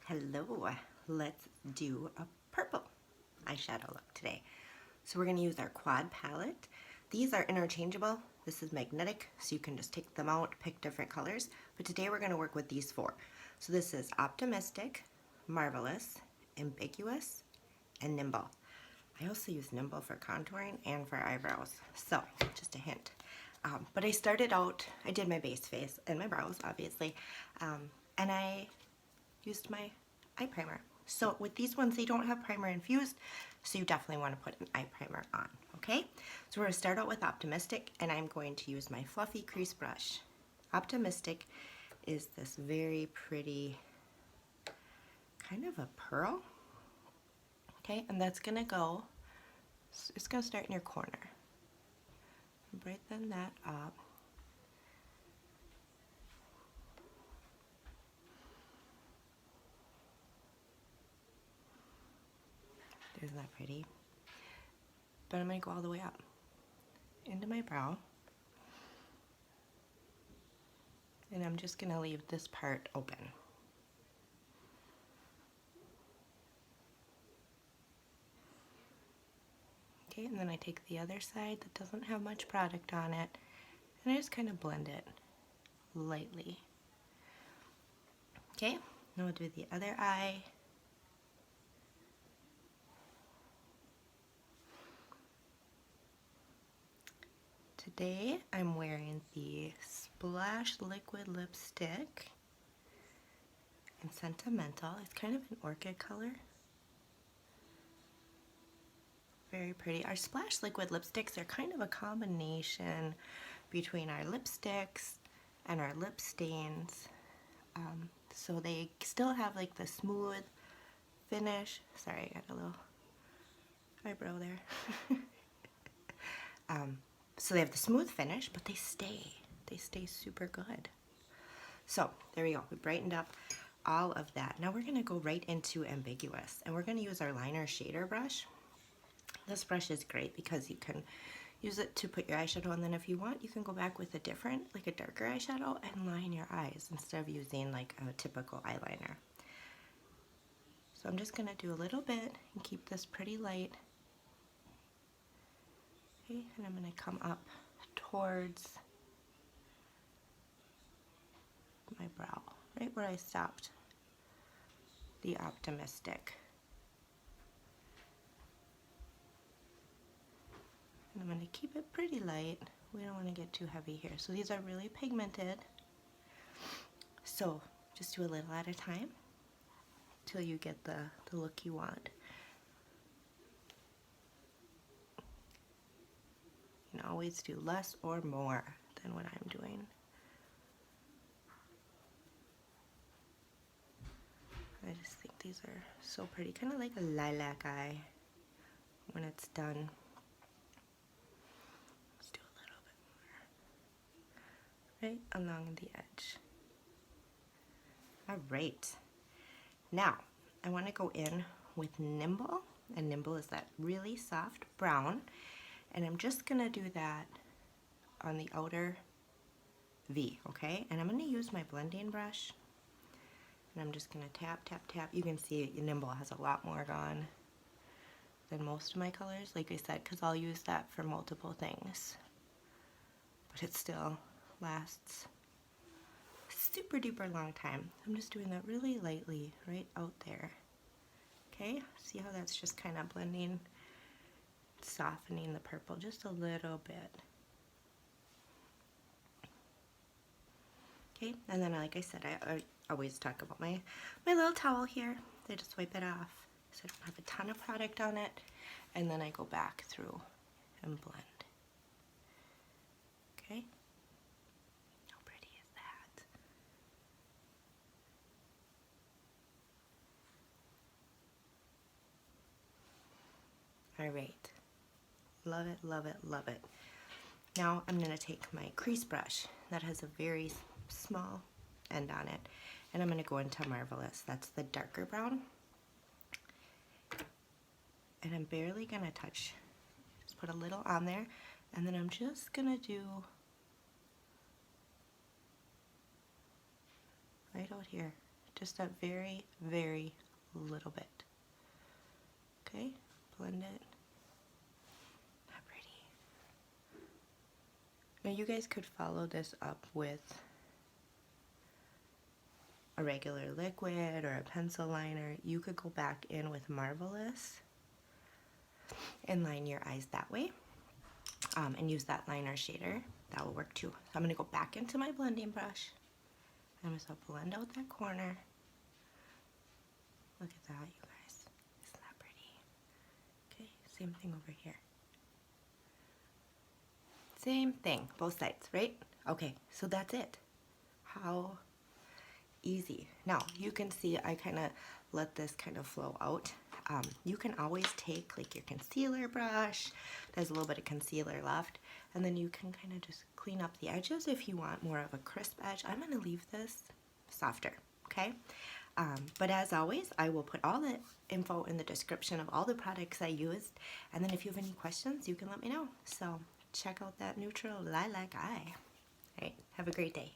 Hello, let's do a purple eyeshadow look today. So we're going to use our quad palette. These are interchangeable. This is magnetic, so you can just take them out, pick different colors. But today we're going to work with these four. So this is Optimistic, Marvelous, Ambiguous, and Nimble. I also use Nimble for contouring and for eyebrows. So just a hint. But I started out, I did my base face and my brows, obviously, and I used my eye primer. So with these ones, they don't have primer infused, so you definitely want to put an eye primer on, okay? So we're going to start out with Optimistic, and I'm going to use my fluffy crease brush. Optimistic is this very pretty kind of a pearl, okay? And that's going to go, it's going to start in your corner. Brighten that up. Isn't that pretty? But I'm going to go all the way up into my brow. And I'm just going to leave this part open. Okay, and then I take the other side that doesn't have much product on it, and I just kind of blend it lightly. Okay, now we'll do the other eye. Today I'm wearing the Splash Liquid Lipstick in Sentimental. It's kind of an orchid color. Very pretty. Our Splash Liquid lipsticks are kind of a combination between our lipsticks and our lip stains. So they still have like the smooth finish. Sorry, I got a little eyebrow there. So they have the smooth finish, but they stay super good. So there we go. We brightened up all of that. Now we're going to go right into Ambiguous, and we're going to use our liner shader brush. This brush is great because you can use it to put your eyeshadow on, and then if you want, you can go back with a different, like a darker eyeshadow and line your eyes instead of using like a typical eyeliner. So I'm just going to do a little bit and keep this pretty light. Okay, and I'm going to come up towards my brow, right where I stopped the Optimistic. And I'm going to keep it pretty light. We don't want to get too heavy here. So these are really pigmented. So just do a little at a time till you get the look you want. You can always do less or more than what I'm doing. I just think these are so pretty. Kind of like a lilac eye when it's done. Let's do a little bit more right along the edge. Alright. Now, I want to go in with Nimble, and Nimble is that really soft brown. And I'm just going to do that on the outer V, okay? And I'm going to use my blending brush. And I'm just going to tap, tap, tap. You can see Nimble has a lot more gone than most of my colors, like I said, because I'll use that for multiple things. But it still lasts super duper long time. I'm just doing that really lightly right out there. Okay, see how that's just kind of blending, softening the purple just a little bit. Okay, and then like I said, I always talk about my little towel here. I just wipe it off so I don't have a ton of product on it, and then I go back through and blend. Okay, how pretty is that? All right. Love it, love it, love it. Now I'm going to take my crease brush that has a very small end on it, and I'm going to go into Marvelous. That's the darker brown. And I'm barely going to touch, just put a little on there, and then I'm just going to do right out here, just a very, very little bit. Okay, blend it. Not pretty. Now you guys could follow this up with a regular liquid or a pencil liner. You could go back in with Marvelous and line your eyes that way, and use that liner shader. That will work too. So I'm going to go back into my blending brush. I'm just going to blend out that corner. Look at that, you guys. Isn't that pretty? Okay, same thing over here. Same thing, both sides, right? Okay, so that's it. How easy. Now, you can see I kind of let this kind of flow out. You can always take like your concealer brush, there's a little bit of concealer left, and then you can kind of just clean up the edges if you want more of a crisp edge. I'm going to leave this softer, okay? But as always, I will put all the info in the description of all the products I used, and then if you have any questions, you can let me know. So check out that neutral lilac eye. All right, have a great day.